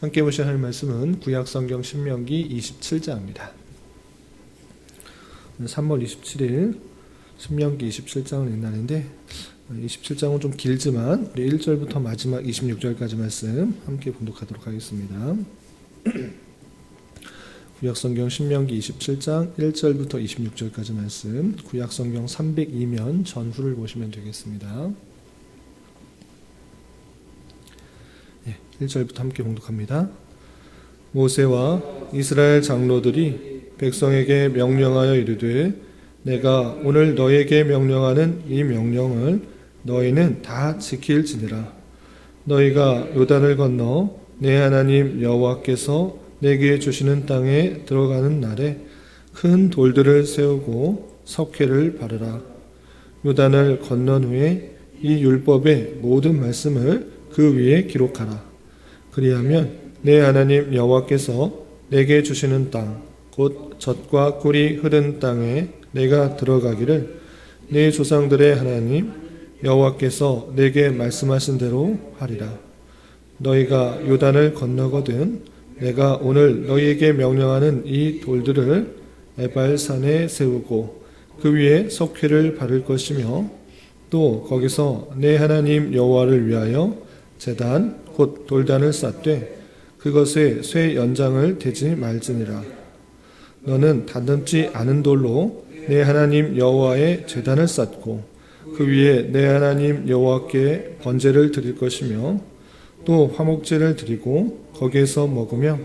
함께 보실 하나님 말씀은 구약성경 신명기 27장입니다. 3월 27일 신명기 27장을 읽나는데 27장은 좀 길지만 우리 1절부터 마지막 26절까지 말씀 함께 봉독하도록 하겠습니다. 구약성경 신명기 27장 1절부터 26절까지 말씀, 구약성경 302면 전후를 보시면 되겠습니다. 1절부터 함께 봉독합니다. 모세와 이스라엘 장로들이 백성에게 명령하여 이르되 내가 오늘 너에게 명령하는 이 명령을 너희는 다 지킬지니라. 너희가 요단을 건너 내 하나님 여호와께서 내게 주시는 땅에 들어가는 날에 큰 돌들을 세우고 석회를 바르라. 요단을 건넌 후에 이 율법의 모든 말씀을 그 위에 기록하라. 그리하면 내 하나님 여호와께서 내게 주시는 땅, 곧 젖과 꿀이 흐른 땅에 내가 들어가기를 내 조상들의 하나님 여호와께서 내게 말씀하신 대로 하리라. 너희가 요단을 건너거든 내가 오늘 너희에게 명령하는 이 돌들을 에발산에 세우고 그 위에 석회를 바를 것이며 또 거기서 내 하나님 여호와를 위하여 제단 곧 돌단을 쌓되 그것에 쇠 연장을 대지 말지니라. 너는 다듬지 않은 돌로 내 하나님 여호와의 제단을 쌓고 그 위에 내 하나님 여호와께 번제를 드릴 것이며 또 화목제를 드리고 거기에서 먹으며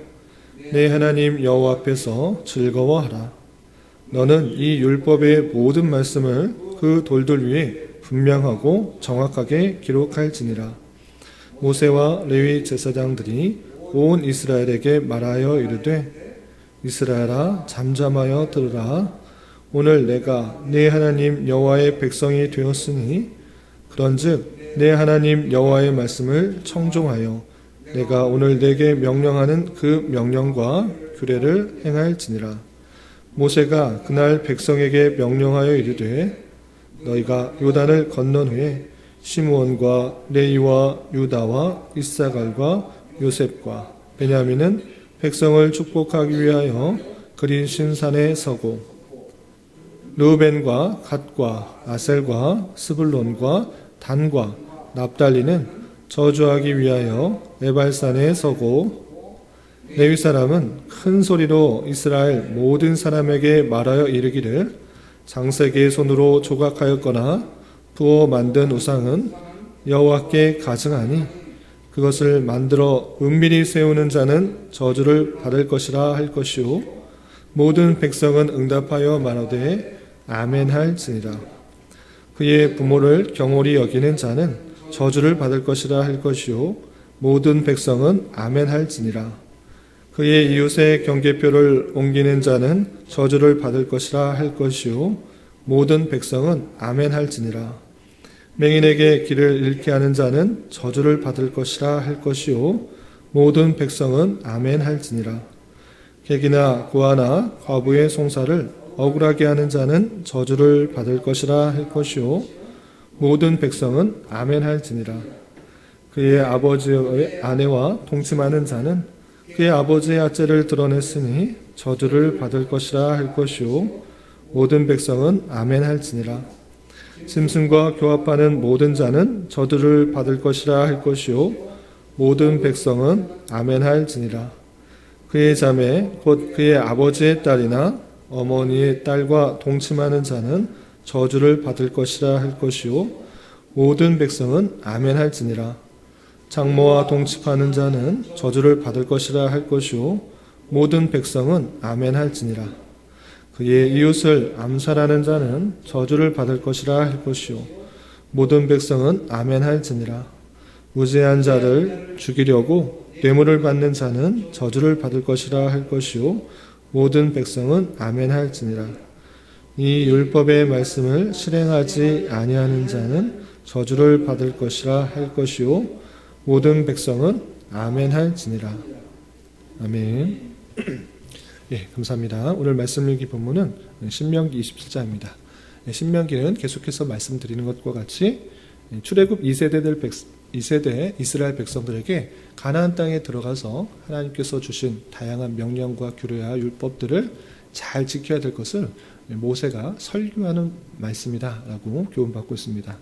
내 하나님 여호와 앞에서 즐거워하라. 너는 이 율법의 모든 말씀을 그 돌들 위에 분명하고 정확하게 기록할지니라. 모세와 레위 제사장들이 온 이스라엘에게 말하여 이르되 이스라엘아 잠잠하여 들으라. 오늘 내가 네 하나님 여호와의 백성이 되었으니 그런즉 내 하나님 여호와의 말씀을 청종하여 내가 오늘 내게 명령하는 그 명령과 규례를 행할지니라. 모세가 그날 백성에게 명령하여 이르되 너희가 요단을 건넌 후에 시므온과 레위와 유다와 이사갈과 요셉과 베냐민은 백성을 축복하기 위하여 그린 신산에 서고 르우벤과 갓과 아셀과 스불론과 단과 납달리는 저주하기 위하여 에발산에 서고 레위 사람은 큰 소리로 이스라엘 모든 사람에게 말하여 이르기를 장색의 손으로 조각하였거나 부어 만든 우상은 여호와께 가증하니 그것을 만들어 은밀히 세우는 자는 저주를 받을 것이라 할 것이요 모든 백성은 응답하여 말하되 아멘 할지니라. 그의 부모를 경홀히 여기는 자는 저주를 받을 것이라 할 것이요 모든 백성은 아멘 할지니라. 그의 이웃의 경계표를 옮기는 자는 저주를 받을 것이라 할 것이요 모든 백성은 아멘 할지니라. 맹인에게 길을 잃게 하는 자는 저주를 받을 것이라 할 것이요 모든 백성은 아멘 할지니라. 객이나 고아나 과부의 송사를 억울하게 하는 자는 저주를 받을 것이라 할 것이요 모든 백성은 아멘 할지니라. 그의 아버지의 아내와 동침하는 자는 그의 아버지의 아째를 드러냈으니 저주를 받을 것이라 할 것이요 모든 백성은 아멘 할지니라. 짐승과 교합하는 모든 자는 저주를 받을 것이라 할 것이요 모든 백성은 아멘 할지니라. 그의 자매 곧 그의 아버지의 딸이나 어머니의 딸과 동침하는 자는 저주를 받을 것이라 할 것이요 모든 백성은 아멘 할지니라. 장모와 동침하는 자는 저주를 받을 것이라 할 것이요 모든 백성은 아멘 할지니라. 그의 이웃을 암살하는 자는 저주를 받을 것이라 할 것이요 모든 백성은 아멘 할지니라. 무죄한 자를 죽이려고 뇌물을 받는 자는 저주를 받을 것이라 할 것이요 모든 백성은 아멘 할지니라. 이 율법의 말씀을 실행하지 아니하는 자는 저주를 받을 것이라 할 것이요 모든 백성은 아멘 할지니라. 아멘. 예, 감사합니다. 오늘 말씀 읽기 본문은 신명기 27장입니다. 신명기는 계속해서 말씀드리는 것과 같이 출애굽 2세대들 이 세대 이스라엘 백성들에게 가나안 땅에 들어가서 하나님께서 주신 다양한 명령과 규례와 율법들을 잘 지켜야 될 것을 모세가 설교하는 말씀이다라고 교훈받고 있습니다.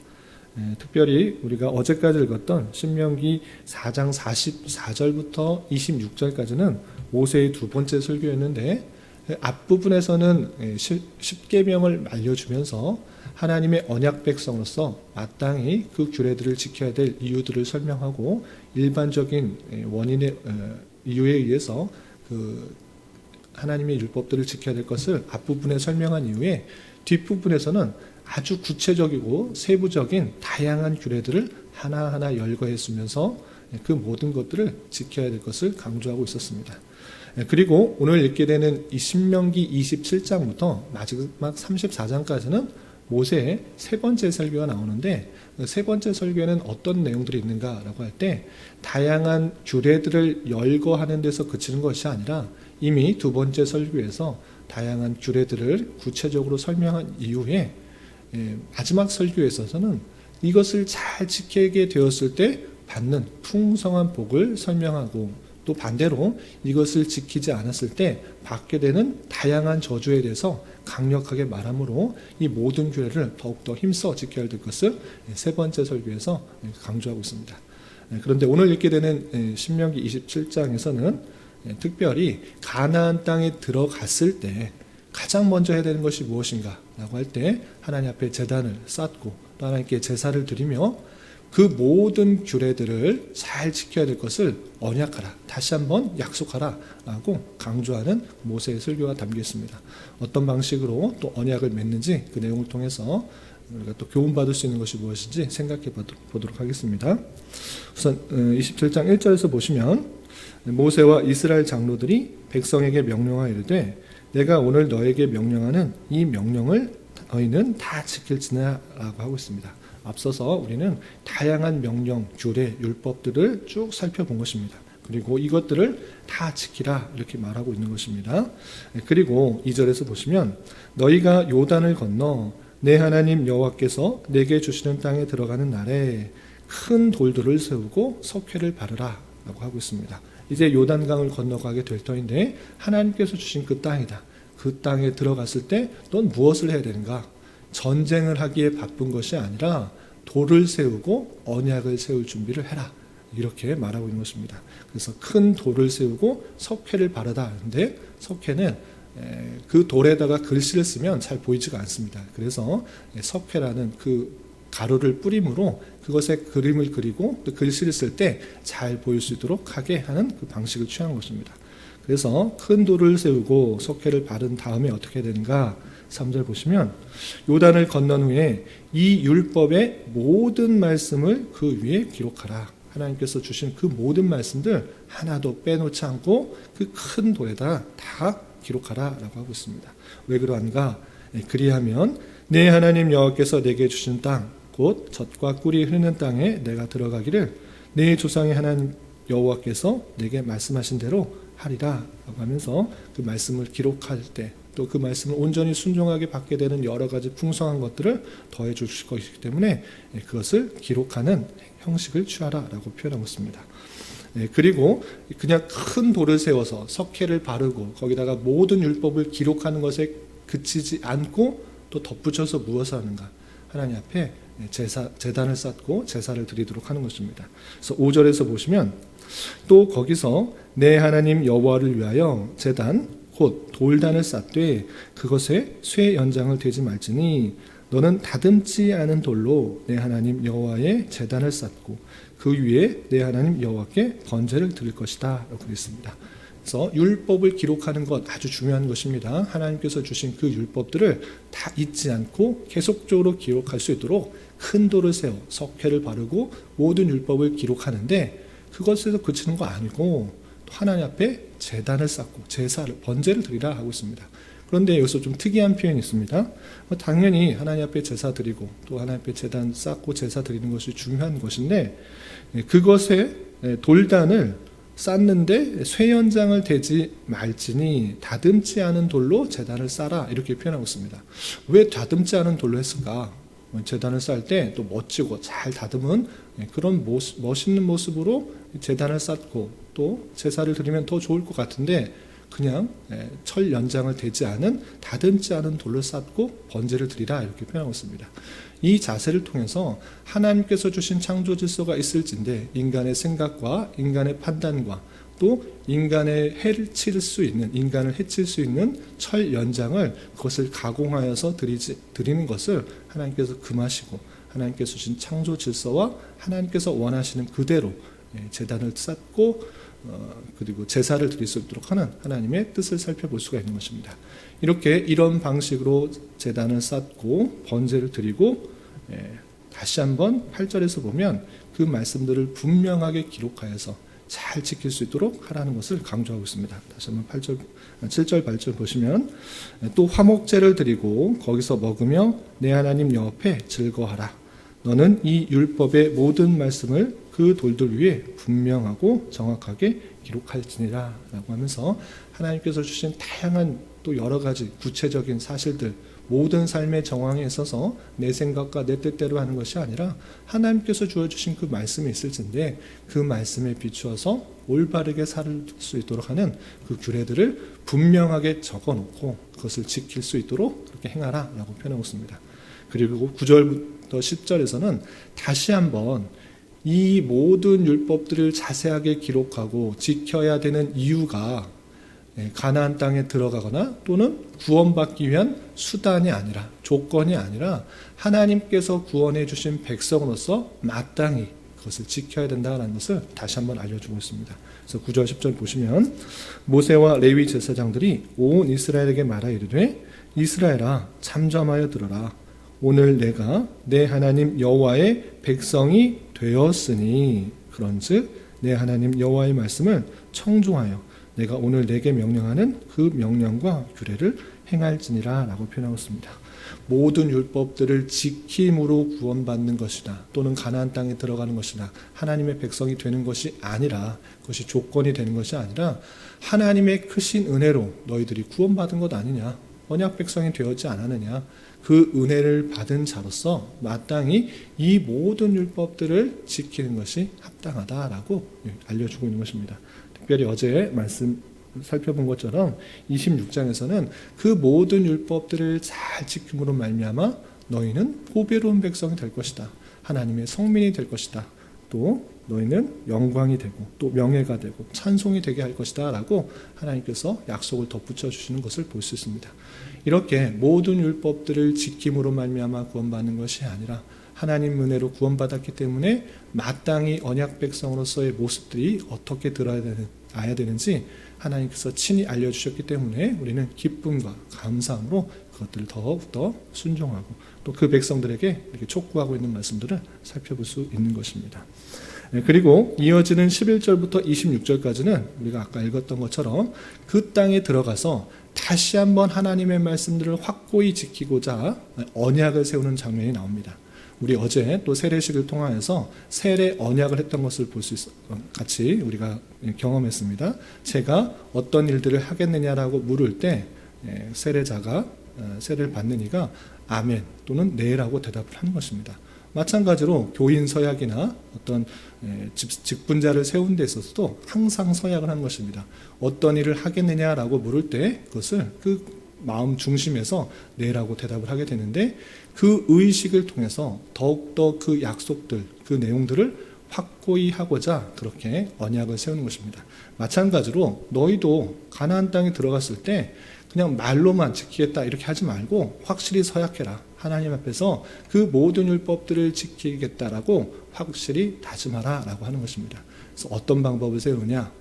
특별히 우리가 어제까지 읽었던 신명기 4장 44절부터 26절까지는 모세의 두 번째 설교였는데, 앞부분에서는 십계명을 알려주면서 하나님의 언약 백성으로서 마땅히 그 규례들을 지켜야 될 이유들을 설명하고, 일반적인 원인의 이유에 의해서 그 하나님의 율법들을 지켜야 될 것을 앞부분에 설명한 이후에 뒷부분에서는 아주 구체적이고 세부적인 다양한 규례들을 하나하나 열거했으면서 그 모든 것들을 지켜야 될 것을 강조하고 있었습니다. 그리고 오늘 읽게 되는 이 신명기 27장부터 마지막 34장까지는 모세의 세 번째 설교가 나오는데, 세 번째 설교에는 어떤 내용들이 있는가라고 할 때, 다양한 규례들을 열거하는 데서 그치는 것이 아니라 이미 두 번째 설교에서 다양한 규례들을 구체적으로 설명한 이후에 마지막 설교에 있어서는 이것을 잘 지키게 되었을 때 받는 풍성한 복을 설명하고, 또 반대로 이것을 지키지 않았을 때 받게 되는 다양한 저주에 대해서 강력하게 말하므로 이 모든 규례를 더욱더 힘써 지켜야 될 것을 세 번째 설교에서 강조하고 있습니다. 그런데 오늘 읽게 되는 신명기 27장에서는 특별히 가나안 땅에 들어갔을 때 가장 먼저 해야 되는 것이 무엇인가 라고 할 때, 하나님 앞에 제단을 쌓고 또 하나님께 제사를 드리며 그 모든 규례들을 잘 지켜야 될 것을 언약하라, 다시 한번 약속하라 라고 강조하는 모세의 설교가 담겨 있습니다. 어떤 방식으로 또 언약을 맺는지 그 내용을 통해서 우리가 또 교훈받을 수 있는 것이 무엇인지 생각해 보도록 하겠습니다. 우선 27장 1절에서 보시면, 모세와 이스라엘 장로들이 백성에게 명령하여 이르되 내가 오늘 너에게 명령하는 이 명령을 너희는 다 지킬지나 라고 하고 있습니다. 앞서서 우리는 다양한 명령, 규례, 율법들을 쭉 살펴본 것입니다. 그리고 이것들을 다 지키라 이렇게 말하고 있는 것입니다. 그리고 2절에서 보시면, 너희가 요단을 건너 내 하나님 여호와께서 내게 주시는 땅에 들어가는 날에 큰 돌들을 세우고 석회를 바르라 라고 하고 있습니다. 이제 요단강을 건너가게 될 터인데 하나님께서 주신 그 땅이다. 그 땅에 들어갔을 때 넌 무엇을 해야 되는가? 전쟁을 하기에 바쁜 것이 아니라 돌을 세우고 언약을 세울 준비를 해라, 이렇게 말하고 있는 것입니다. 그래서 큰 돌을 세우고 석회를 바르다 하는데, 석회는 그 돌에다가 글씨를 쓰면 잘 보이지가 않습니다. 그래서 석회라는 그 가루를 뿌림으로 그것에 그림을 그리고 또 글씨를 쓸 때 잘 보일 수 있도록 하게 하는 그 방식을 취한 것입니다. 그래서 큰 돌을 세우고 석회를 바른 다음에 어떻게 되는가? 3절 보시면, 요단을 건넌 후에 이 율법의 모든 말씀을 그 위에 기록하라. 하나님께서 주신 그 모든 말씀들 하나도 빼놓지 않고 그 큰 돌에다 다 기록하라 라고 하고 있습니다. 왜 그러한가? 그리하면 내 하나님 여호와께서 내게 주신 땅, 곧 젖과 꿀이 흐르는 땅에 내가 들어가기를 내 조상의 하나님 여호와께서 내게 말씀하신 대로 하리라 라고 하면서 그 말씀을 기록할 때, 또 그 말씀을 온전히 순종하게 받게 되는 여러 가지 풍성한 것들을 더해 주실 것이기 때문에 그것을 기록하는 형식을 취하라 라고 표현하고 있습니다. 그리고 그냥 큰 돌을 세워서 석회를 바르고 거기다가 모든 율법을 기록하는 것에 그치지 않고 또 덧붙여서 무엇을 하는가? 하나님 앞에 제단을 쌓고 제사를 드리도록 하는 것입니다. 그래서 5절에서 보시면, 또 거기서 내 하나님 여호와를 위하여 제단 곧 돌단을 쌓되 그것에 쇠 연장을 대지 말지니 너는 다듬지 않은 돌로 내 하나님 여호와의 제단을 쌓고 그 위에 내 하나님 여호와께 번제를 드릴 것이다 라고 했습니다. 그래서 율법을 기록하는 것 아주 중요한 것입니다. 하나님께서 주신 그 율법들을 다 잊지 않고 계속적으로 기록할 수 있도록 큰 돌을 세워 석회를 바르고 모든 율법을 기록하는데, 그것에서 그치는 거 아니고 하나님 앞에 제단을 쌓고 제사를, 번제를 드리라 하고 있습니다. 그런데 여기서 좀 특이한 표현이 있습니다. 당연히 하나님 앞에 제사 드리고 또 하나님 앞에 제단 쌓고 제사 드리는 것이 중요한 것인데, 그것에 돌단을 쌓는데 쇠 연장을 대지 말지니 다듬지 않은 돌로 제단을 쌓아 이렇게 표현하고 있습니다. 왜 다듬지 않은 돌로 했을까? 제단을 쌓을 때 또 멋지고 잘 다듬은 그런 멋있는 모습으로 제단을 쌓고 또 제사를 드리면 더 좋을 것 같은데 그냥 철 연장을 대지 않은 다듬지 않은 돌로 쌓고 번제를 드리라 이렇게 표현하고 있습니다. 이 자세를 통해서 하나님께서 주신 창조 질서가 있을진데 인간의 생각과 인간의 판단과 또 인간의 해칠 수 있는 인간을 해칠 수 있는 철 연장을 그것을 가공하여서 드리는 것을 하나님께서 금하시고 하나님께서 주신 창조 질서와 하나님께서 원하시는 그대로 제단을 쌓고 그리고 제사를 드릴 수 있도록 하는 하나님의 뜻을 살펴볼 수가 있는 것입니다. 이렇게 이런 방식으로 제단을 쌓고 번제를 드리고 다시 한번 8절에서 보면 그 말씀들을 분명하게 기록하여서 잘 지킬 수 있도록 하라는 것을 강조하고 있습니다. 다시 한번 7절 8절 보시면 또 화목제를 드리고 거기서 먹으며 내 하나님 여호와 앞에 즐거워하라. 너는 이 율법의 모든 말씀을 그 돌들 위에 분명하고 정확하게 기록할지니라 라고 하면서 하나님께서 주신 다양한 또 여러 가지 구체적인 사실들 모든 삶의 정황에 있어서 내 생각과 내 뜻대로 하는 것이 아니라 하나님께서 주어주신 그 말씀이 있을진데 그 말씀에 비추어서 올바르게 살 수 있도록 하는 그 규례들을 분명하게 적어놓고 그것을 지킬 수 있도록 그렇게 행하라 라고 표현하고 있습니다. 그리고 9절부터 10절에서는 다시 한번 이 모든 율법들을 자세하게 기록하고 지켜야 되는 이유가 가나안 땅에 들어가거나 또는 구원받기 위한 수단이 아니라 조건이 아니라 하나님께서 구원해 주신 백성으로서 마땅히 그것을 지켜야 된다는 것을 다시 한번 알려주고 있습니다. 그래서 9절 10절 보시면 모세와 레위 제사장들이 온 이스라엘에게 말하 이르되 이스라엘아 잠잠하여 들어라. 오늘 내가 내 하나님 여호와의 백성이 되었으니 그런즉 내 하나님 여호와의 말씀을 청종하여 내가 오늘 내게 명령하는 그 명령과 규례를 행할지니라 라고 표현하고 있습니다. 모든 율법들을 지킴으로 구원받는 것이다 또는 가나안 땅에 들어가는 것이다 하나님의 백성이 되는 것이 아니라 그것이 조건이 되는 것이 아니라 하나님의 크신 은혜로 너희들이 구원받은 것 아니냐 언약 백성이 되었지 않았느냐 그 은혜를 받은 자로서 마땅히 이 모든 율법들을 지키는 것이 합당하다라고 알려주고 있는 것입니다. 특별히 어제 말씀 살펴본 것처럼 26장에서는 그 모든 율법들을 잘 지킴으로 말미암아 너희는 보배로운 백성이 될 것이다. 하나님의 성민이 될 것이다. 또 너희는 영광이 되고 또 명예가 되고 찬송이 되게 할 것이다 라고 하나님께서 약속을 덧붙여 주시는 것을 볼 수 있습니다. 이렇게 모든 율법들을 지킴으로 말미암아 구원받는 것이 아니라 하나님 은혜로 구원받았기 때문에 마땅히 언약 백성으로서의 모습들이 어떻게 들어야 되는지 하나님께서 친히 알려주셨기 때문에 우리는 기쁨과 감사함으로 그것들을 더욱더 순종하고 또 그 백성들에게 이렇게 촉구하고 있는 말씀들을 살펴볼 수 있는 것입니다. 그리고 이어지는 11절부터 26절까지는 우리가 아까 읽었던 것처럼 그 땅에 들어가서 다시 한번 하나님의 말씀들을 확고히 지키고자 언약을 세우는 장면이 나옵니다. 우리 어제 또 세례식을 통하여서 세례 언약을 했던 것을 볼 수 같이 우리가 경험했습니다. 제가 어떤 일들을 하겠느냐라고 물을 때 세례자가 세례를 받는 이가 아멘 또는 네라고 대답을 하는 것입니다. 마찬가지로 교인 서약이나 어떤 직분자를 세운 데 있어서도 항상 서약을 하는 것입니다. 어떤 일을 하겠느냐라고 물을 때 그것을 그 마음 중심에서 네라고 대답을 하게 되는데 그 의식을 통해서 더욱더 그 약속들, 그 내용들을 확고히 하고자 그렇게 언약을 세우는 것입니다. 마찬가지로 너희도 가나안 땅에 들어갔을 때 그냥 말로만 지키겠다 이렇게 하지 말고 확실히 서약해라. 하나님 앞에서 그 모든 율법들을 지키겠다라고 확실히 다짐하라 라고 하는 것입니다. 그래서 어떤 방법을 세우냐?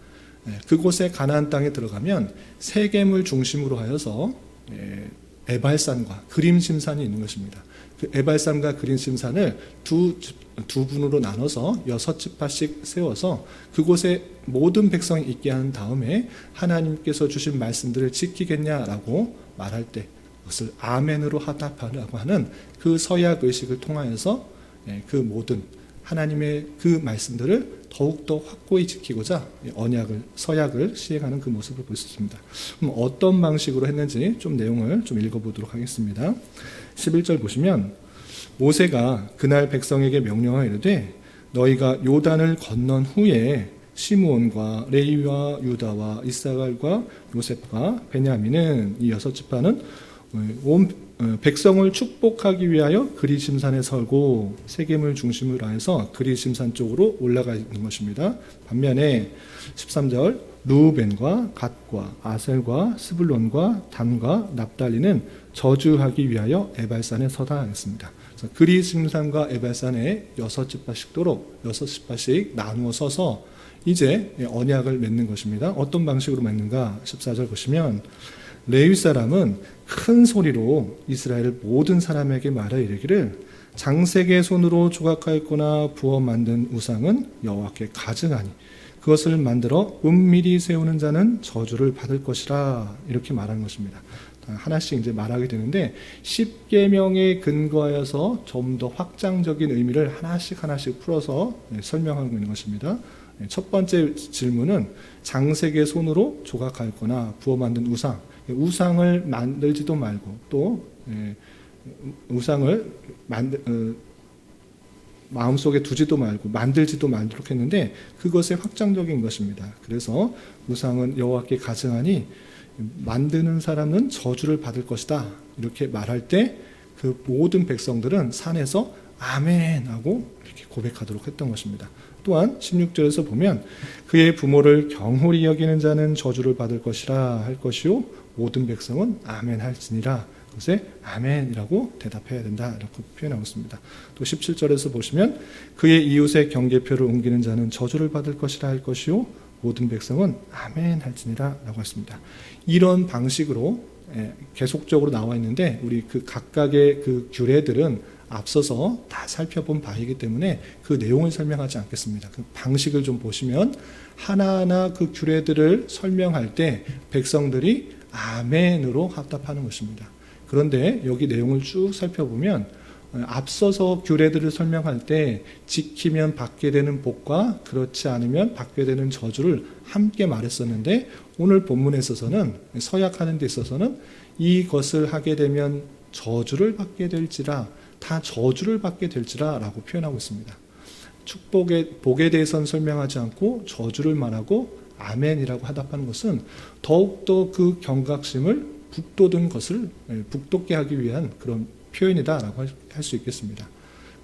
그곳에 가나안 땅에 들어가면 세겜을 중심으로 하여서 에발산과 그림심산이 있는 것입니다. 그 에발산과 그림심산을 두 분으로 나눠서 6지파씩 세워서 그곳에 모든 백성이 있게 한 다음에 하나님께서 주신 말씀들을 지키겠냐라고 말할 때 그것을 아멘으로 하답하라고 하는 그 서약 의식을 통하여서 그 모든 하나님의 그 말씀들을 더욱더 확고히 지키고자 언약을, 서약을 시행하는 그 모습을 볼 수 있습니다. 그럼 어떤 방식으로 했는지 좀 내용을 좀 읽어보도록 하겠습니다. 11절 보시면 모세가 그날 백성에게 명령하여 이르되 너희가 요단을 건넌 후에 시므온과 레위와 유다와 이사갈과 요셉과 베냐민은 이 6지파는 온 백성을 축복하기 위하여 그리심산에 설고 세겜을 중심으로 해서 그리심산 쪽으로 올라가 있는 것입니다. 반면에 13절 루벤과 갓과 아셀과 스불론과 단과 납달리는 저주하기 위하여 에발산에 서다 하겠습니다. 그리심산과 에발산에 6지파씩 나누어 서서 이제 언약을 맺는 것입니다. 어떤 방식으로 맺는가? 14절 보시면 레위 사람은 큰 소리로 이스라엘 모든 사람에게 말하 이르기를 장색의 손으로 조각하였거나 부어 만든 우상은 여호와께 가증하니 그것을 만들어 은밀히 세우는 자는 저주를 받을 것이라 이렇게 말하는 것입니다. 하나씩 이제 말하게 되는데 10계명에 근거하여서 좀 더 확장적인 의미를 하나씩 풀어서 설명하고 있는 것입니다. 첫 번째 질문은 장색의 손으로 조각하였거나 부어 만든 우상을 만들지도 말고 또 우상을 마음속에 두지도 말고 만들지도 말도록 했는데 그것의 확장적인 것입니다. 그래서 우상은 여호와께 가증하니 만드는 사람은 저주를 받을 것이다 이렇게 말할 때 그 모든 백성들은 산에서 아멘 하고 이렇게 고백하도록 했던 것입니다. 또한 16절에서 보면 그의 부모를 경홀히 여기는 자는 저주를 받을 것이라 할 것이요 모든 백성은 아멘 할지니라 그것에 아멘이라고 대답해야 된다 이렇게 표현하고 있습니다. 또 17절에서 보시면 그의 이웃의 경계표를 옮기는 자는 저주를 받을 것이라 할 것이요 모든 백성은 아멘 할지니라 라고 했습니다. 이런 방식으로 계속적으로 나와 있는데 우리 그 각각의 그 규례들은 앞서서 다 살펴본 바이기 때문에 그 내용을 설명하지 않겠습니다. 그 방식을 좀 보시면 하나하나 그 규례들을 설명할 때 백성들이 아멘으로 합답하는 것입니다. 그런데 여기 내용을 쭉 살펴보면 앞서서 규례들을 설명할 때 지키면 받게 되는 복과 그렇지 않으면 받게 되는 저주를 함께 말했었는데 오늘 본문에 있어서는 서약하는 데 있어서는 이것을 하게 되면 저주를 받게 될지라 다 저주를 받게 될지라 라고 표현하고 있습니다. 복에 대해서는 설명하지 않고 저주를 말하고 아멘이라고 하답하는 것은 더욱더 그 경각심을 북돋은 것을 북돋게 하기 위한 그런 표현이다라고 할 수 있겠습니다.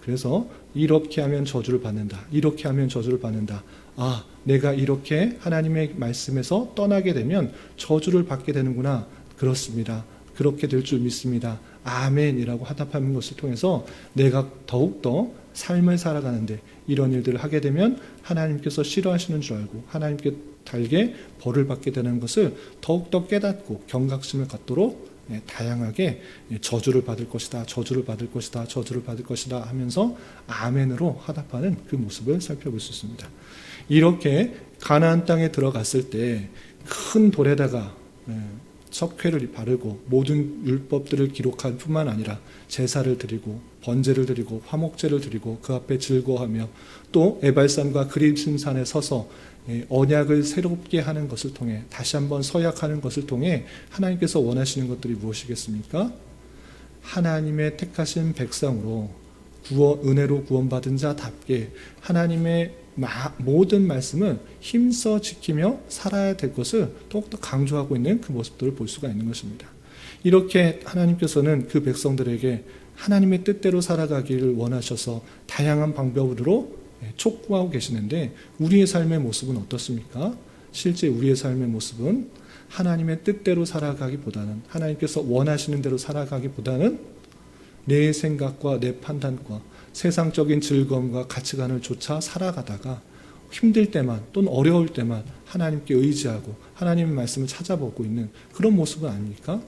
그래서 이렇게 하면 저주를 받는다. 이렇게 하면 저주를 받는다. 아, 내가 이렇게 하나님의 말씀에서 떠나게 되면 저주를 받게 되는구나. 그렇습니다. 그렇게 될 줄 믿습니다. 아멘이라고 하답하는 것을 통해서 내가 더욱더 삶을 살아가는데 이런 일들을 하게 되면 하나님께서 싫어하시는 줄 알고 하나님께 달게 벌을 받게 되는 것을 더욱더 깨닫고 경각심을 갖도록 다양하게 저주를 받을 것이다, 저주를 받을 것이다, 저주를 받을 것이다 하면서 아멘으로 화답하는 그 모습을 살펴볼 수 있습니다. 이렇게 가나안 땅에 들어갔을 때 큰 돌에다가 석회를 바르고 모든 율법들을 기록할 뿐만 아니라 제사를 드리고 번제를 드리고 화목제를 드리고 그 앞에 즐거워하며 또 에발산과 그리심산에 서서 언약을 새롭게 하는 것을 통해 다시 한번 서약하는 것을 통해 하나님께서 원하시는 것들이 무엇이겠습니까? 하나님의 택하신 백성으로 은혜로 구원받은 자답게 하나님의 모든 말씀을 힘써 지키며 살아야 될 것을 더욱더 강조하고 있는 그 모습들을 볼 수가 있는 것입니다. 이렇게 하나님께서는 그 백성들에게 하나님의 뜻대로 살아가기를 원하셔서 다양한 방법으로 촉구하고 계시는데 우리의 삶의 모습은 어떻습니까? 실제 우리의 삶의 모습은 하나님의 뜻대로 살아가기보다는 하나님께서 원하시는 대로 살아가기보다는 내 생각과 내 판단과 세상적인 즐거움과 가치관을 쫓아 살아가다가 힘들 때만 또는 어려울 때만 하나님께 의지하고 하나님의 말씀을 찾아보고 있는 그런 모습은 아닙니까?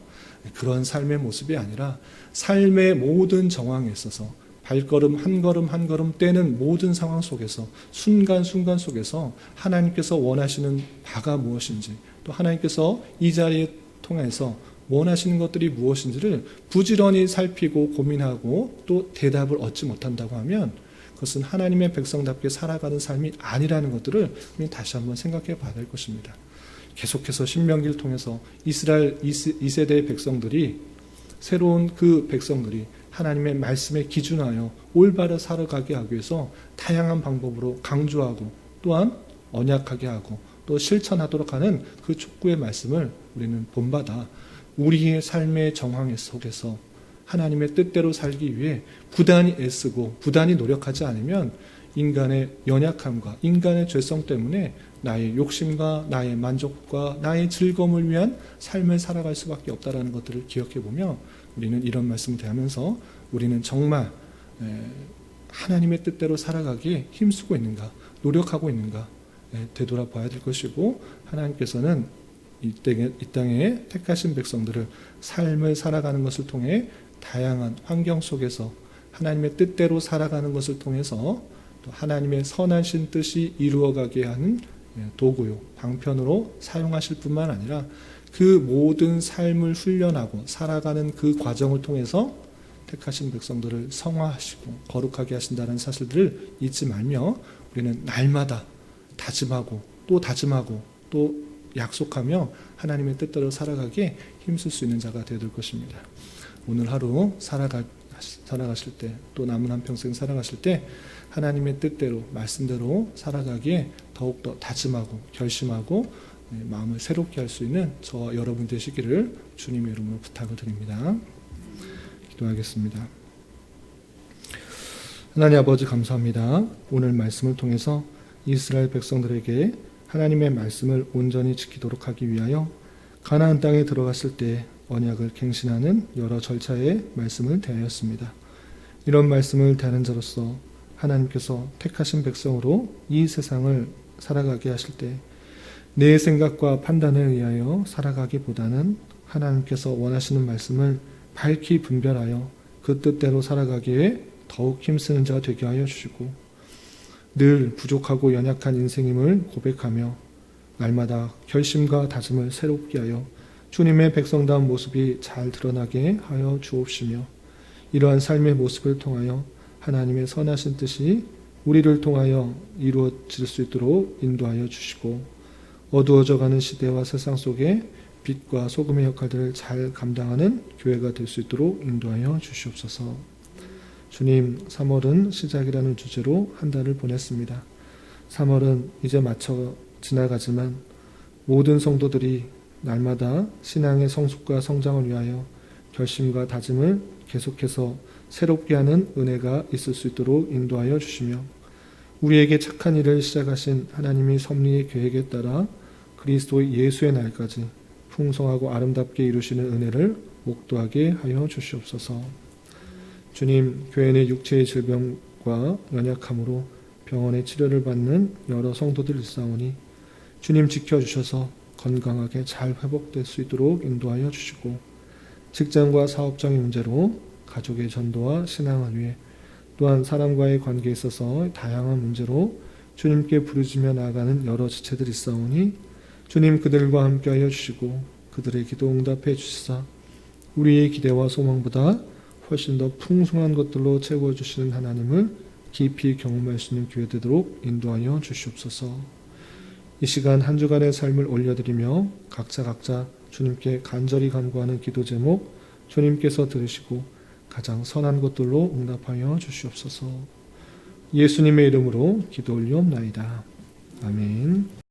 그런 삶의 모습이 아니라 삶의 모든 정황에 있어서 발걸음 한 걸음 한 걸음 떼는 모든 상황 속에서 순간순간 속에서 하나님께서 원하시는 바가 무엇인지 또 하나님께서 이 자리에 통해서 원하시는 것들이 무엇인지를 부지런히 살피고 고민하고 또 대답을 얻지 못한다고 하면 그것은 하나님의 백성답게 살아가는 삶이 아니라는 것들을 다시 한번 생각해 봐야 될 것입니다. 계속해서 신명기를 통해서 이스라엘 2세대의 백성들이 새로운 그 백성들이 하나님의 말씀에 기준하여 올바로 살아가게 하기 위해서 다양한 방법으로 강조하고 또한 언약하게 하고 또 실천하도록 하는 그 촉구의 말씀을 우리는 본받아 우리의 삶의 정황 속에서 하나님의 뜻대로 살기 위해 부단히 애쓰고 부단히 노력하지 않으면 인간의 연약함과 인간의 죄성 때문에 나의 욕심과 나의 만족과 나의 즐거움을 위한 삶을 살아갈 수밖에 없다는 것들을 기억해 보며 우리는 이런 말씀을 대하면서 우리는 정말 하나님의 뜻대로 살아가기에 힘쓰고 있는가, 노력하고 있는가 되돌아봐야 될 것이고, 하나님께서는 이 땅에 택하신 백성들을 삶을 살아가는 것을 통해 다양한 환경 속에서 하나님의 뜻대로 살아가는 것을 통해서 또 하나님의 선하신 뜻이 이루어가게 하는 도구요, 방편으로 사용하실 뿐만 아니라 그 모든 삶을 훈련하고 살아가는 그 과정을 통해서 택하신 백성들을 성화하시고 거룩하게 하신다는 사실들을 잊지 말며 우리는 날마다 다짐하고 또 약속하며 하나님의 뜻대로 살아가기에 힘쓸 수 있는 자가 되어야 될 것입니다. 오늘 하루 살아가실 때, 또 남은 한평생 살아가실 때 하나님의 뜻대로 말씀대로 살아가기에 더욱더 다짐하고 결심하고 마음을 새롭게 할 수 있는 저와 여러분 되시기를 주님의 이름으로 부탁을 드립니다. 기도하겠습니다. 하나님 아버지 감사합니다. 오늘 말씀을 통해서 이스라엘 백성들에게 하나님의 말씀을 온전히 지키도록 하기 위하여 가나안 땅에 들어갔을 때 언약을 갱신하는 여러 절차의 말씀을 대하였습니다. 이런 말씀을 대하는 자로서 하나님께서 택하신 백성으로 이 세상을 살아가게 하실 때 내 생각과 판단에 의하여 살아가기보다는 하나님께서 원하시는 말씀을 밝히 분별하여 그 뜻대로 살아가기에 더욱 힘쓰는 자가 되게 하여 주시고, 늘 부족하고 연약한 인생임을 고백하며 날마다 결심과 다짐을 새롭게 하여 주님의 백성다운 모습이 잘 드러나게 하여 주옵시며, 이러한 삶의 모습을 통하여 하나님의 선하신 뜻이 우리를 통하여 이루어질 수 있도록 인도하여 주시고, 어두워져가는 시대와 세상 속에 빛과 소금의 역할들을 잘 감당하는 교회가 될 수 있도록 인도하여 주시옵소서. 주님, 3월은 시작이라는 주제로 한 달을 보냈습니다. 3월은 이제 마쳐 지나가지만 모든 성도들이 날마다 신앙의 성숙과 성장을 위하여 결심과 다짐을 계속해서 새롭게 하는 은혜가 있을 수 있도록 인도하여 주시며, 우리에게 착한 일을 시작하신 하나님의 섭리의 계획에 따라 그리스도 예수의 날까지 풍성하고 아름답게 이루시는 은혜를 목도하게 하여 주시옵소서. 주님, 교회 내 육체의 질병과 연약함으로 병원의 치료를 받는 여러 성도들 있사오니 주님 지켜주셔서 건강하게 잘 회복될 수 있도록 인도하여 주시고, 직장과 사업장의 문제로 가족의 전도와 신앙을 위해, 또한 사람과의 관계에 있어서 다양한 문제로 주님께 부르짖며 나아가는 여러 지체들이 있사오니 주님 그들과 함께하여 주시고 그들의 기도 응답해 주시사 우리의 기대와 소망보다 훨씬 더 풍성한 것들로 채워주시는 하나님을 깊이 경험할 수 있는 교회 되도록 인도하여 주시옵소서. 이 시간 한 주간의 삶을 올려드리며 각자 주님께 간절히 간구하는 기도 제목 주님께서 들으시고 가장 선한 것들로 응답하여 주시옵소서. 예수님의 이름으로 기도 올리옵나이다. 아멘.